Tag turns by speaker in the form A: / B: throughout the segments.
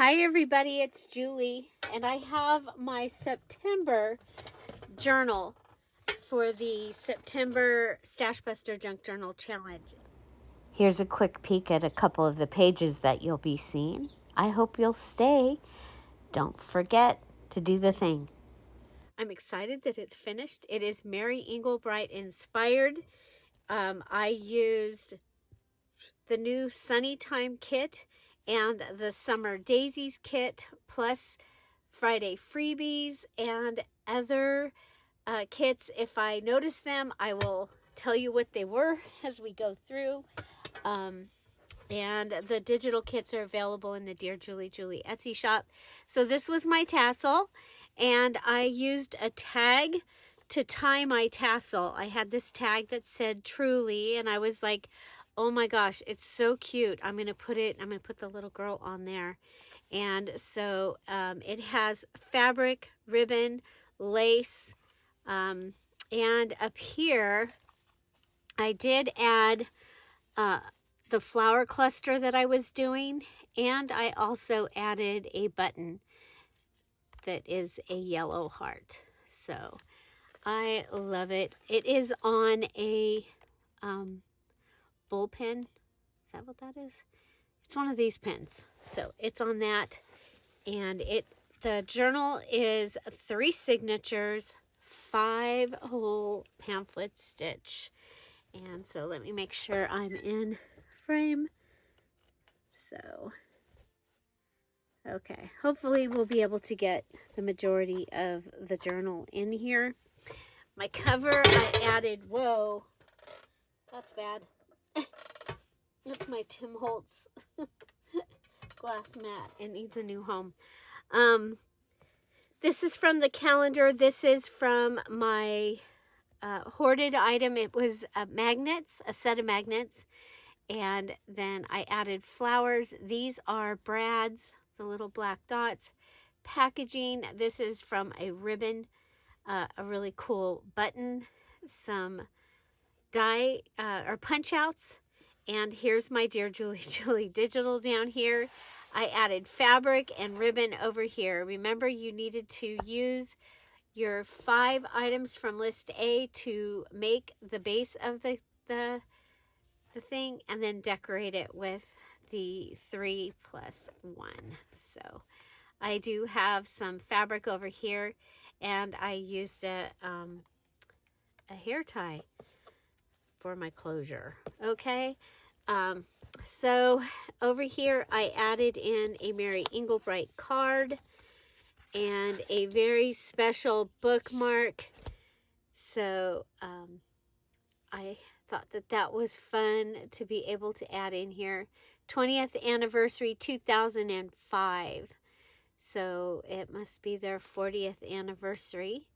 A: Hi everybody, it's Julie, and I have my September journal for the September Stash Buster Junk Journal Challenge. Here's a quick peek at a couple of the pages that you'll be seeing. I hope you'll stay. Don't forget to do the thing. I'm excited that it's finished. It is Mary Englebreit inspired. I used the new Sunny Time kit and the Summer Daisies kit, plus Friday Freebies and other kits. If I notice them, I will tell you what they were as we go through. And the digital kits are available in the DearJulieJulie Etsy shop. So this was my tassel, and I used a tag to tie my tassel. I had this tag that said Truly, and I was like, oh my gosh, it's so cute. I'm going to put the little girl on there. And so it has fabric, ribbon, lace, and up here I did add the flower cluster that I was doing, and I also added a button that is a yellow heart. So I love it. It is on a bull pen. Is that what that is? It's one of these pens. So it's on that, and the journal is 3 signatures, 5 whole pamphlet stitch. And so let me make sure I'm in frame. So okay, hopefully we'll be able to get the majority of the journal in here. My cover, I added, whoa, that's bad. That's my Tim Holtz glass mat. It needs a new home. This is from the calendar. This is from my hoarded item. It was magnets, a set of magnets, and then I added flowers. These are Brad's, the little black dots. Packaging, this is from a ribbon, a really cool button, some die or punch outs, and here's my DearJulieJulie digital down here. I added fabric and ribbon over here. Remember, you needed to use your 5 items from list A to make the base of the thing, and then decorate it with the 3 plus 1. So I do have some fabric over here, and I used a hair tie for my closure. Okay, so over here I added in a Mary Englebreit card and a very special bookmark. So I thought that was fun to be able to add in here. 20th anniversary 2005. So it must be their 40th anniversary.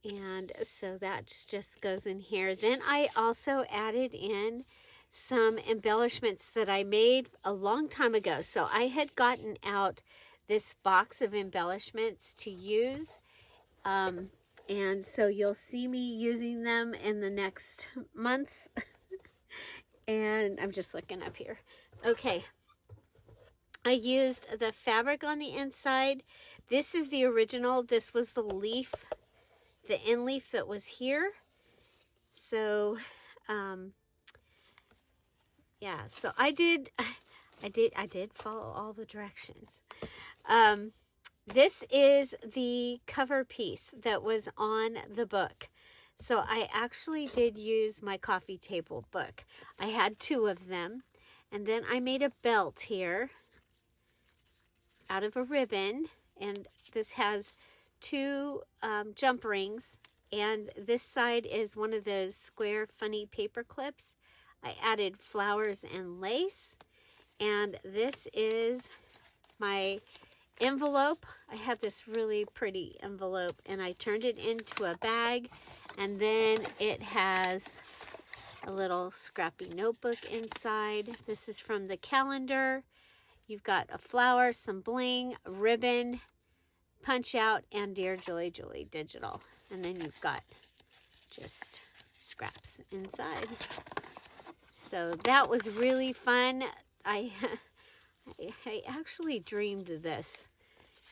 A: And so that just goes in here. Then I also added in some embellishments that I made a long time ago. So I had gotten out this box of embellishments to use. And so you'll see me using them in the next months. And I'm just looking up here. Okay. I used the fabric on the inside. This is the original. This was the leaf, the end leaf that was here. So, yeah, so I did follow all the directions. This is the cover piece that was on the book. So I actually did use my coffee table book. I had 2 of them. And then I made a belt here out of a ribbon. And this has 2 jump rings. And this side is one of those square funny paper clips. I added flowers and lace. And this is my envelope. I have this really pretty envelope, and I turned it into a bag, and then it has a little scrappy notebook inside. This is from the calendar. You've got a flower, some bling, ribbon, punch out, and DearJulieJulie digital. And then you've got just scraps inside. So that was really fun. I I actually dreamed this,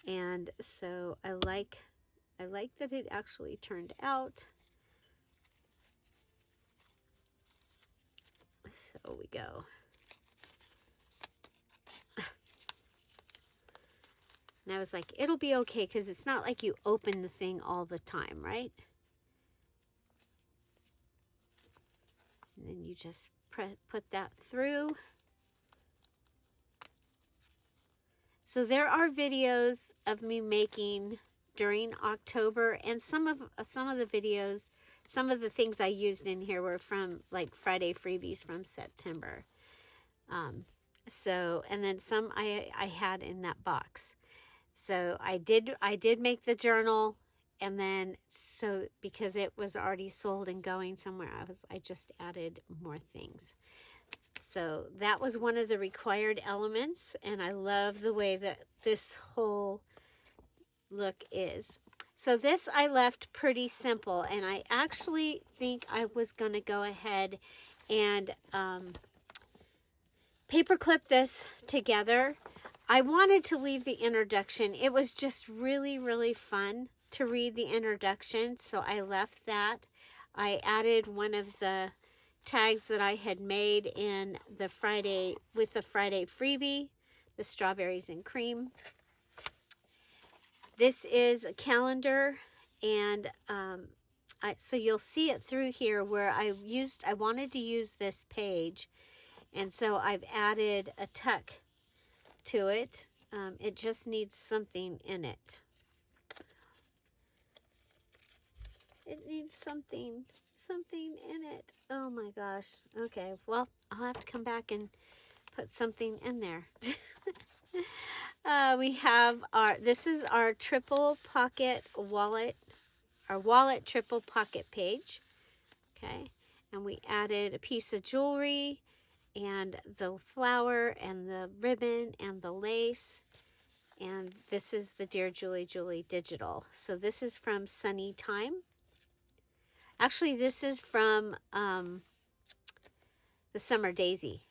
A: and so I like that it actually turned out. So we go. And I was like, it'll be okay, because it's not like you open the thing all the time, right? And then you just put that through. So there are videos of me making during October, and some of the videos, some of the things I used in here were from like Friday freebies from September. So, and then some I had in that box. So I did make the journal, and then so because it was already sold and going somewhere, I just added more things. So that was one of the required elements, and I love the way that this whole look is. So this I left pretty simple, and I actually think I was going to go ahead and paper clip this together. I wanted to leave the introduction. It was just really, really fun to read the introduction, so I left that. I added one of the tags that I had made in the Friday, with the Friday freebie, the strawberries and cream. This is a calendar, and so you'll see it through here where I wanted to use this page, and so I've added a tuck to it. It just needs something in it. It needs something in it. Oh my gosh. Okay, well, I'll have to come back and put something in there. We have this is our triple pocket wallet, our wallet triple pocket page. Okay, and we added a piece of jewelry and the flower and the ribbon and the lace. And this is the Dear Julie Julie digital. So this is from Sunny Time. Actually, this is from the Summer Daisy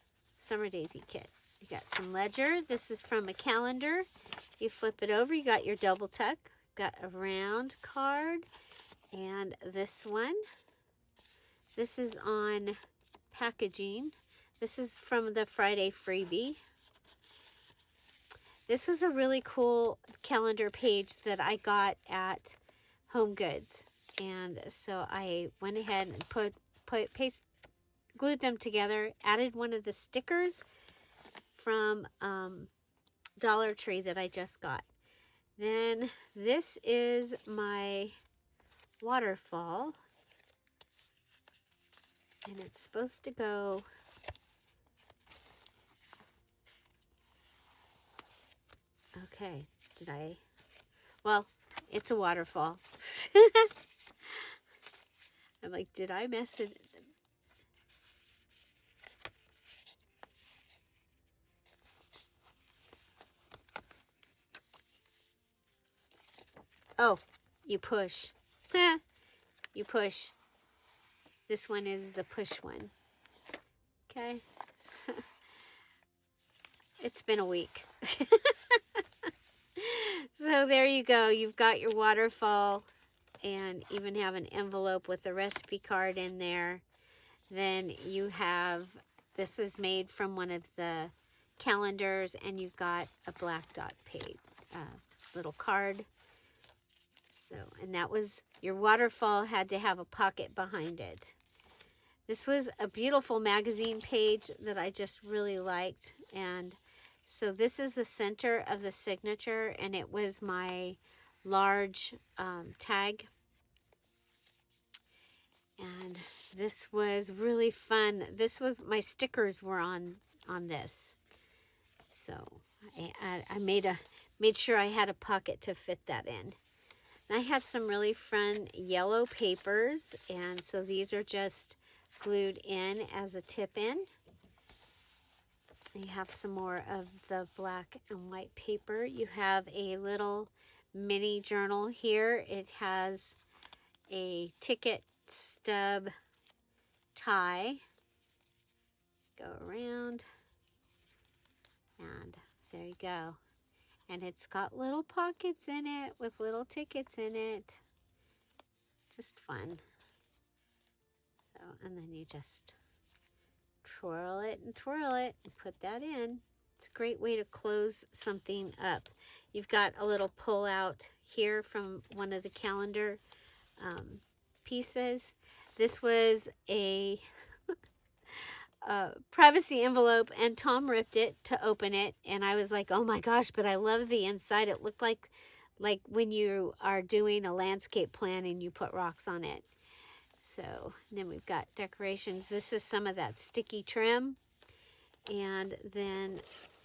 A: kit. You got some ledger. This is from a calendar. You flip it over, you got your double tuck. Got a round card, and this one. This is on packaging. This is from the Friday freebie. This is a really cool calendar page that I got at Home Goods. And so I went ahead and glued them together, added one of the stickers from Dollar Tree that I just got. Then this is my waterfall, and it's supposed to go okay. Well, it's a waterfall. I'm like, did I mess it? Oh, you push. You push. This one is the push one. Okay. It's been a week. So there you go. You've got your waterfall, and even have an envelope with a recipe card in there. Then you have, this was made from one of the calendars, and you've got a black dot page, little card. So, and that was, your waterfall had to have a pocket behind it. This was a beautiful magazine page that I just really liked. And so this is the center of the signature, and it was my large tag. And this was really fun. This was, my stickers were on this. So I made sure I had a pocket to fit that in. And I had some really fun yellow papers, and so these are just glued in as a tip in. You have some more of the black and white paper. You have a little mini journal here. It has a ticket stub tie. Go around, and There you go. And it's got little pockets in it with little tickets in it. Just fun. So, and then you just twirl it and put that in. It's a great way to close something up. You've got a little pull out here from one of the calendar pieces. This was a privacy envelope, and Tom ripped it to open it, and I was like, oh my gosh, but I love the inside. It looked like when you are doing a landscape plan and you put rocks on it. So then we've got decorations. This is some of that sticky trim. And then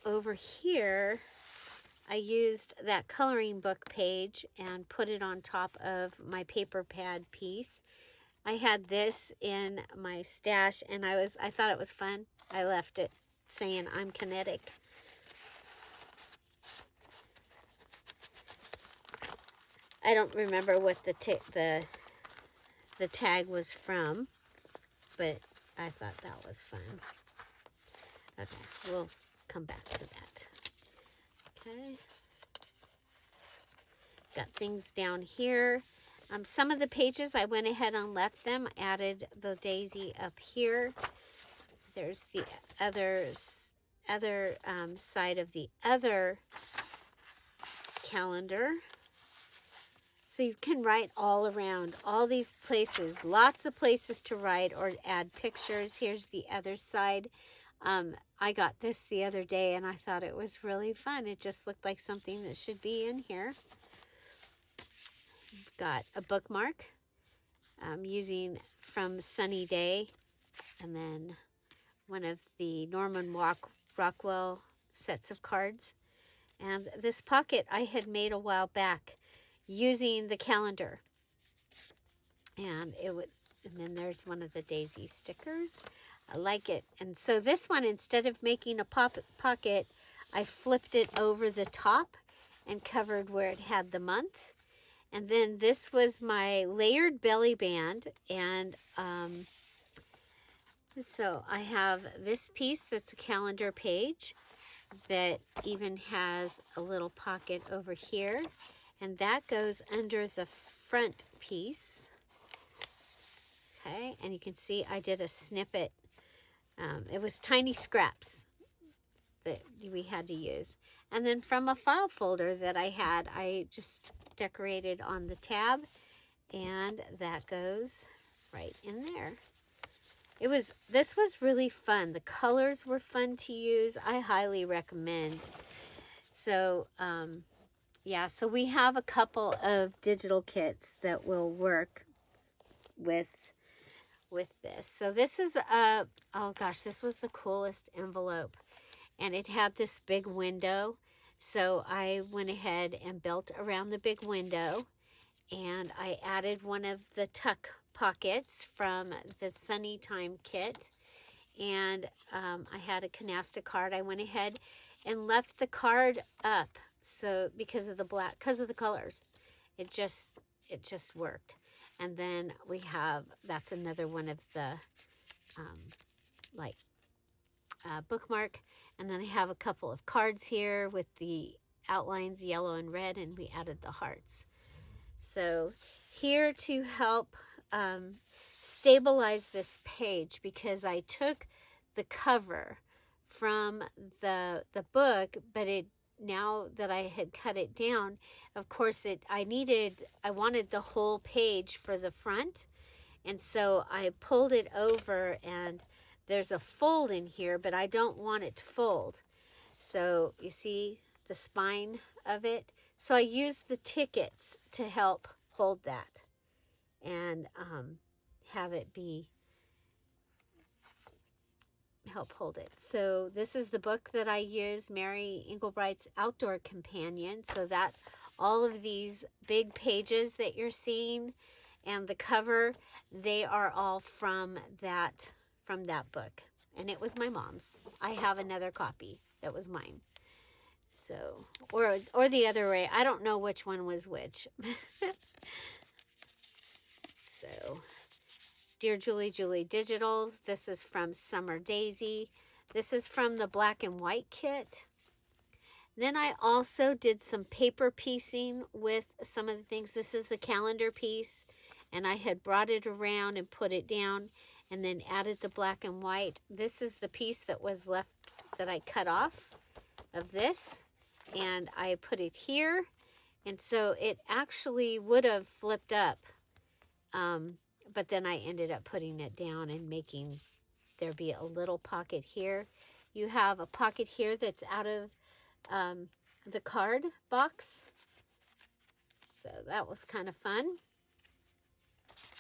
A: over here, I used that coloring book page and put it on top of my paper pad piece. I had this in my stash, and I thought it was fun. I left it saying I'm kinetic. I don't remember what the tag was from, but I thought that was fun. Okay, we'll come back to that. Okay. Got things down here. Some of the pages I went ahead and left them, added the daisy up here. There's the other side of the other calendar. So you can write all around, all these places, lots of places to write or add pictures. Here's the other side. I got this the other day and I thought it was really fun. It just looked like something that should be in here. Got a bookmark using from Sunny Day, and then one of the Norman Rockwell sets of cards. And this pocket I had made a while back using the calendar. And then there's one of the daisy stickers. I like it. And so this one, instead of making a pocket, I flipped it over the top and covered where it had the month. And then this was my layered belly band. And so I have this piece that's a calendar page that even has a little pocket over here. And that goes under the front piece. Okay, and you can see I did a snippet. It was tiny scraps that we had to use. And then from a file folder that I had, I just decorated on the tab, and that goes right in there. This was really fun. The colors were fun to use. I highly recommend. So, yeah, so we have a couple of digital kits that will work with this. So this is oh gosh, this was the coolest envelope, and it had this big window. So I went ahead and built around the big window, and I added one of the tuck pockets from the Sunny Time kit, and I had a canasta card. I went ahead and left the card up, so because of the colors, it just worked. And then we have, that's another one of the bookmark. And then I have a couple of cards here with the outlines yellow and red, and we added the hearts. So here to help stabilize this page, because I took the cover from the book, but now that I had cut it down, of course I wanted the whole page for the front, and so I pulled it over, and there's a fold in here, but I don't want it to fold. So you see the spine of it. So I used the tickets to help hold that and have it help hold it. So this is the book that I use, Mary Englebreit's Outdoor Companion. So that all of these big pages that you're seeing and the cover, they are all from that book. And it was my mom's. I have another copy that was mine. So, or the other way. I don't know which one was which. So, Dear Julie Digitals. This is from Summer Daisy. This is from the black and white kit. Then I also did some paper piecing with some of the things. This is the calendar piece, and I had brought it around and put it down and then added the black and white. This is the piece that was left that I cut off of this, and I put it here, and so it actually would have flipped up, but then I ended up putting it down and making there be a little pocket here. You have a pocket here that's out of the card box, so that was kind of fun.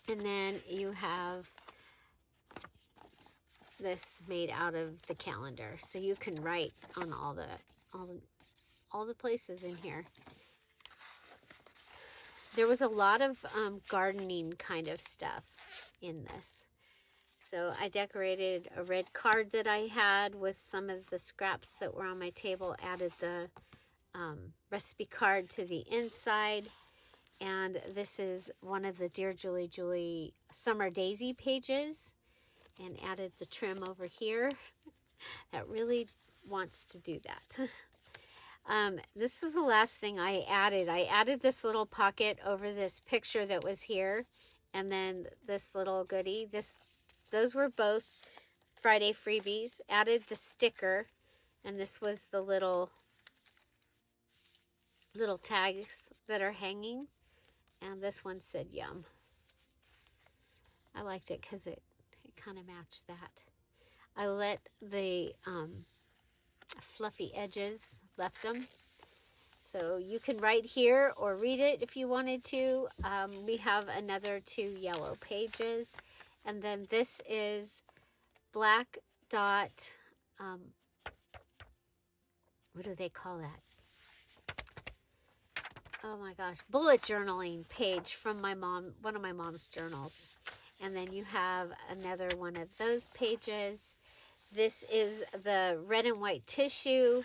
A: And then you have this made out of the calendar, so you can write on all the places in here. There was a lot of gardening kind of stuff in this. So I decorated a red card that I had with some of the scraps that were on my table, added the recipe card to the inside, and this is one of the Dear Julie Julie Summer Daisy pages, and added the trim over here. That really wants to do that. This was the last thing I added. I added this little pocket over this picture that was here, and then this little goodie. Those were both Friday freebies. Added the sticker, and this was the little tags that are hanging, and this one said yum. I liked it because it kind of matched that. I let the fluffy edges, left them. So you can write here or read it if you wanted to. We have another 2 yellow pages. And then this is black dot, what do they call that? Oh my gosh, bullet journaling page from my mom, one of my mom's journals. And then you have another one of those pages. This is the red and white tissue.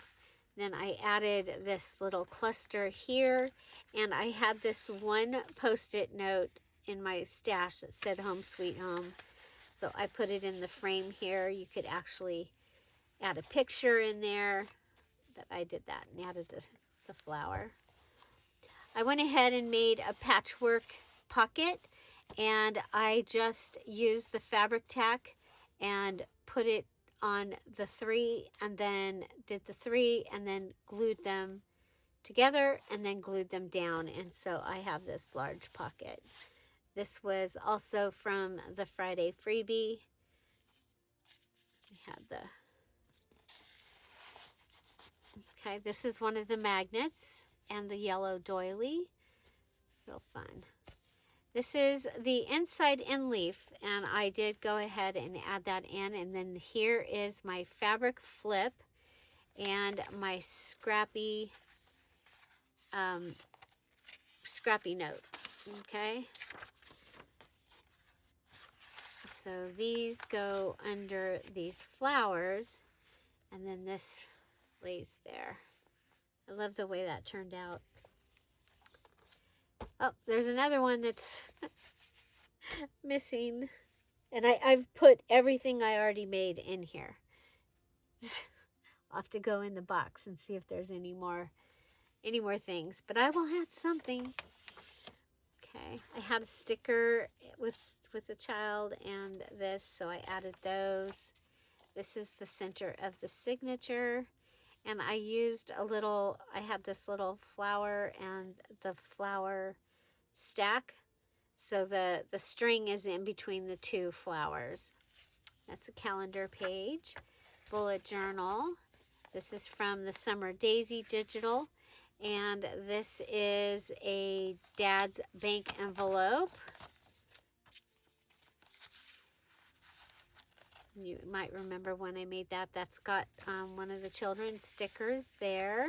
A: Then I added this little cluster here, and I had this one post-it note in my stash that said home sweet home, so I put it in the frame here. You could actually add a picture in there, that I did that and added the flower. I went ahead and made a patchwork pocket, and I just used the fabric tack and put it on the 3, and then did the 3 and then glued them together and then glued them down, and so I have this large pocket. This was also from the Friday freebie. We had the, okay, this is one of the magnets and the yellow doily. Real fun. This is the inside end leaf, and I did go ahead and add that in, and then here is my fabric flip and my scrappy note. Okay, so these go under these flowers, and then this lays there. I love the way that turned out. Oh, there's another one that's missing. And I've put everything I already made in here. I'll have to go in the box and see if there's any more things. But I will have something. Okay, I had a sticker with the child and this, so I added those. This is the center of the signature. And I used I had this little flower and the flower stack, so the string is in between the 2 flowers. That's a calendar page. Bullet journal. This is from the Summer Daisy Digital, and this is a Dad's bank envelope. You might remember when I made that. That's got one of the children's stickers there.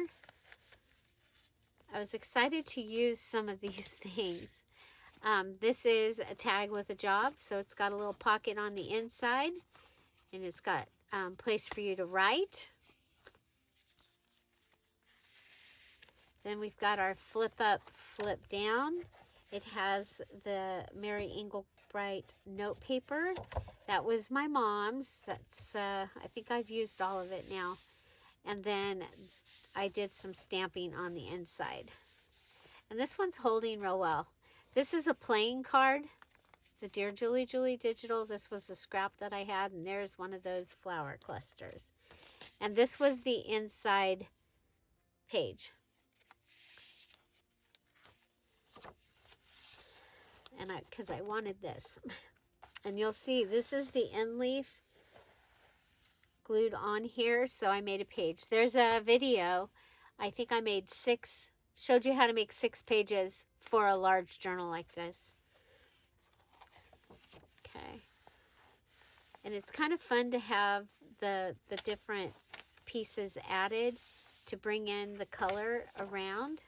A: I was excited to use some of these things. This is a tag with a job, so it's got a little pocket on the inside, and it's got place for you to write. Then we've got our flip up, flip down. It has the Mary Englebreit note paper. That was my mom's. That's I think I've used all of it now. And then I did some stamping on the inside. And this one's holding real well. This is a playing card, the Dear Julie Julie Digital. This was a scrap that I had, and there's one of those flower clusters. And this was the inside page. And because I wanted this. And you'll see, this is the end leaf glued on here, so I made a page. There's a video, I think I made 6, showed you how to make 6 pages for a large journal like this. Okay. And it's kind of fun to have the different pieces added to bring in the color around.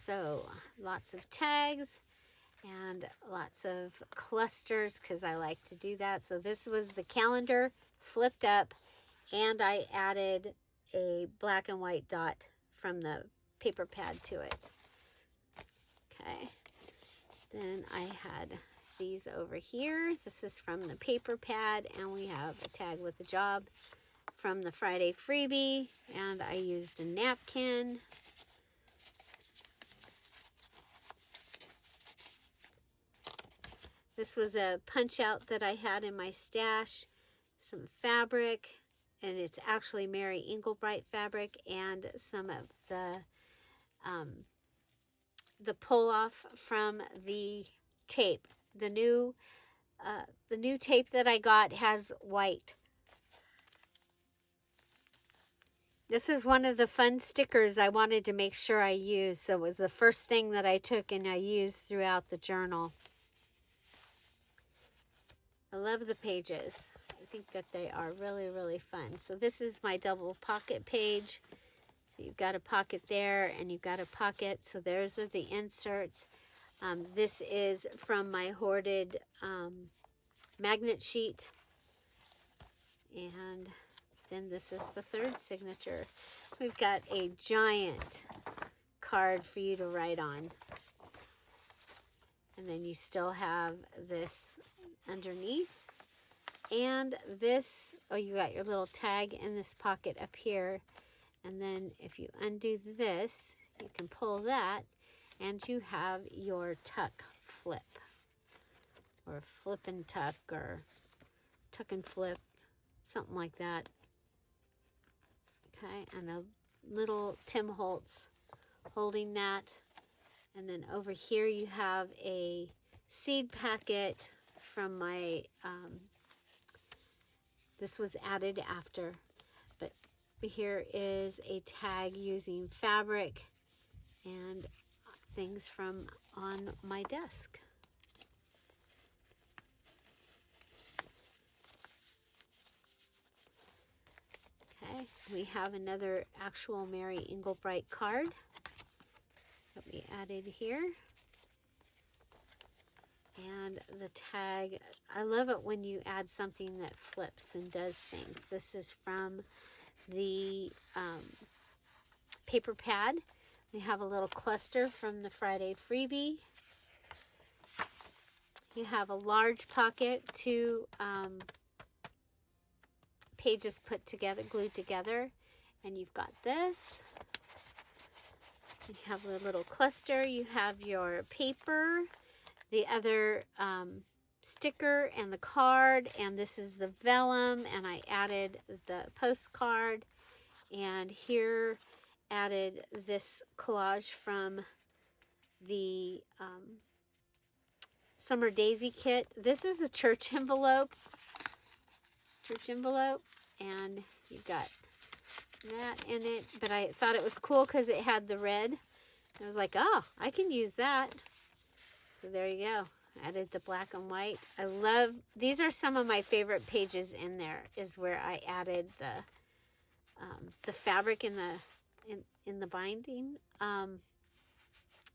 A: So lots of tags and lots of clusters because I like to do that. So this was the calendar flipped up, and I added a black and white dot from the paper pad to it. Okay. Then I had these over here. This is from the paper pad, and we have a tag with a job from the Friday freebie, and I used a napkin. This was a punch out that I had in my stash, some fabric, and it's actually Mary Englebreit fabric, and some of the pull off from the tape. The new tape that I got has white. This is one of the fun stickers I wanted to make sure I used, so it was the first thing that I took and I used throughout the journal. I love the pages. I think that they are really, really fun. So this is my double pocket page. So you've got a pocket there and you've got a pocket. So there's the inserts. This is from my hoarded magnet sheet. And then this is the third signature. We've got a giant card for you to write on. And then you still have this underneath, and this, oh, you got your little tag in this pocket up here, and then if you undo this, you can pull that, and you have your tuck flip, or flip and tuck, or tuck and flip, something like that. Okay, and a little Tim Holtz holding that, and then over here you have a seed packet from my, this was added after, but here is a tag using fabric and things from on my desk. Okay, we have another actual Mary Englebreit card that we added here. And the tag, I love it when you add something that flips and does things. This is from the paper pad. We have a little cluster from the Friday freebie. You have a large pocket, 2 pages put together, glued together. And you've got this. You have a little cluster. You have your paper, the other sticker and the card, and this is the vellum, and I added the postcard, and here added this collage from the Summer Daisy kit. This is a church envelope, and you've got that in it, but I thought it was cool because it had the red. I was like, oh, I can use that. So there you go. Added the black and white. I love, these are some of my favorite pages in there, is where I added the fabric in the binding.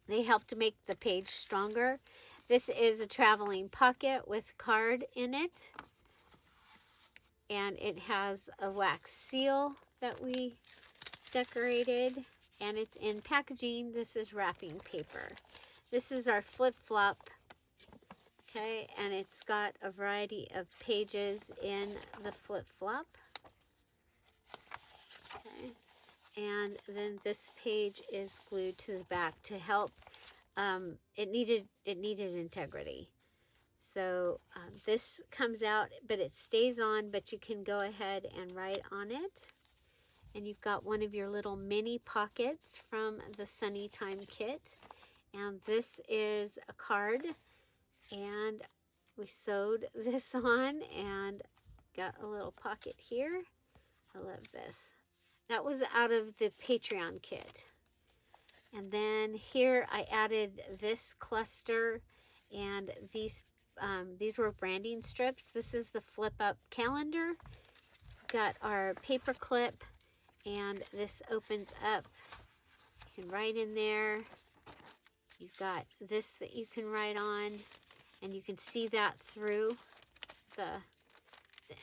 A: They help to make the page stronger. This is a traveling pocket with card in it. And it has a wax seal that we decorated. And it's in packaging. This is wrapping paper. This is our flip-flop. Okay, and it's got a variety of pages in the flip-flop. Okay, and then this page is glued to the back to help. It needed integrity. So this comes out, but it stays on, but you can go ahead and write on it. And you've got one of your little mini pockets from the Sunny Time kit. And this is a card. And we sewed this on and got a little pocket here. I love this. That was out of the Patreon kit. And then here I added this cluster, and these were branding strips. This is the flip up calendar. Got our paper clip, and this opens up. You can write in there. You've got this that you can write on, and you can see that through the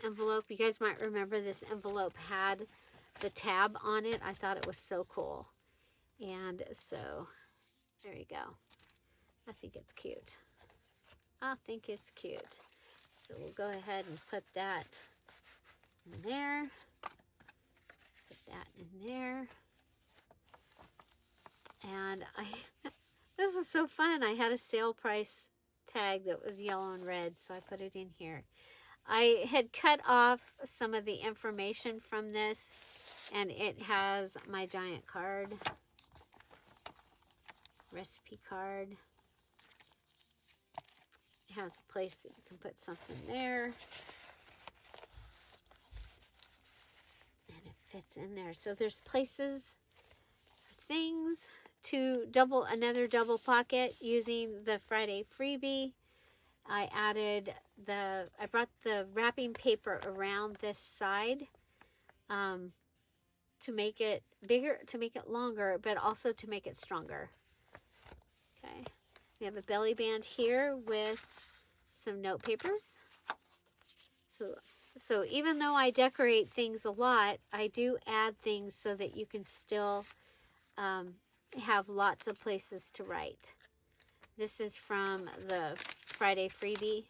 A: envelope. You guys might remember this envelope had the tab on it. I thought it was so cool. And so there you go. I think it's cute. I think it's cute. So we'll go ahead and put that in there. Put that in there. And this was so fun. I had a sale price tag that was yellow and red, so I put it in here. I had cut off some of the information from this, and it has my giant card, recipe card. It has a place that you can put something there, and it fits in there. So there's places, things to another double pocket using the Friday freebie. I brought the wrapping paper around this side to make it bigger, to make it longer, but also to make it stronger. Okay, we have a belly band here with some note papers. So even though I decorate things a lot, I do add things so that you can still have lots of places to write. This is from the Friday freebie.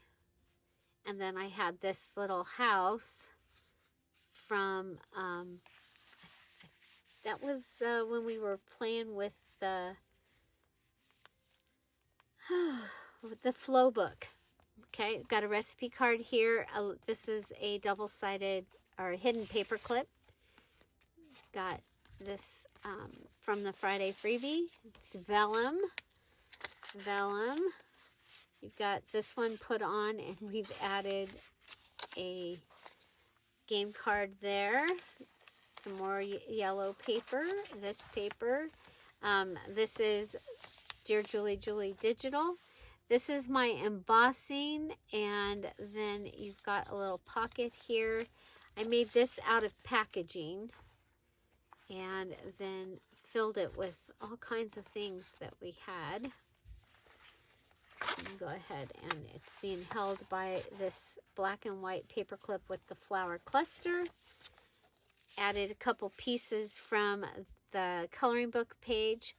A: And then I had this little house from, that was when we were playing with the flow book. Okay, got a recipe card here. This is a double-sided or hidden paper clip. Got this from the Friday freebie. It's vellum. You've got this one put on, and we've added a game card there. Some more yellow paper. This paper. This is Dear Julie Julie Digital. This is my embossing, and then you've got a little pocket here. I made this out of packaging and then filled it with all kinds of things that we had. Go ahead, and it's being held by this black and white paper clip with the flower cluster. Added a couple pieces from the coloring book page.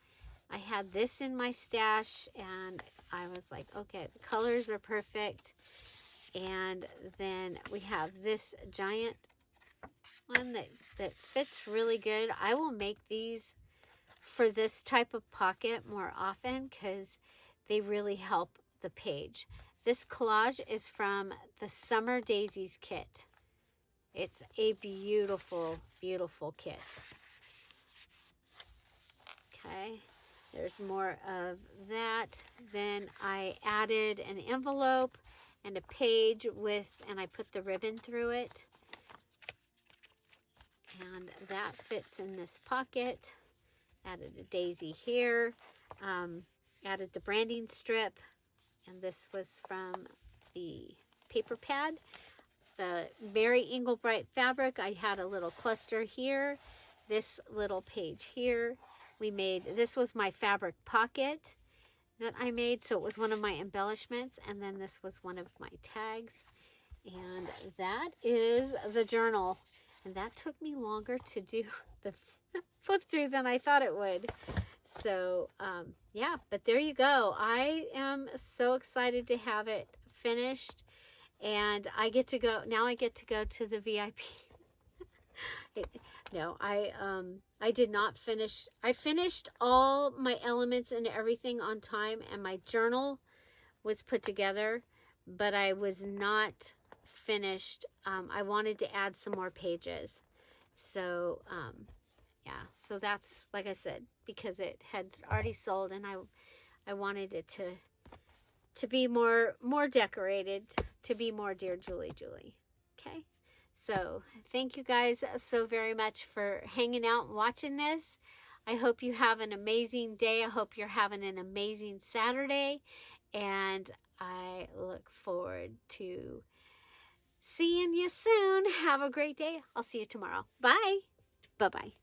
A: I had this in my stash, and I was like, okay, the colors are perfect. And then we have this giant one that fits really good. I will make these for this type of pocket more often because they really help the page. This collage is from the Summer Daisies kit. It's a beautiful, beautiful kit. Okay, there's more of that. Then I added an envelope and a page and I put the ribbon through it. And that fits in this pocket. Added a daisy here. Added the branding strip. And this was from the paper pad. The Mary Englebreit fabric, I had a little cluster here. This little page here. This was my fabric pocket that I made. So it was one of my embellishments. And then this was one of my tags. And that is the journal. And that took me longer to do the flip through than I thought it would. So, yeah, but there you go. I am so excited to have it finished, and I get to go, now I get to go to the VIP. No, I did not finish. I finished all my elements and everything on time, and my journal was put together, but I was not finished. I wanted to add some more pages. So, yeah, so that's, like I said, because it had already sold, and I wanted it to be more decorated, to be more Dear Julie Julie. Okay? So, thank you guys so very much for hanging out and watching this. I hope you have an amazing day. I hope you're having an amazing Saturday. And I look forward to seeing you soon. Have a great day. I'll see you tomorrow. Bye. Bye-bye.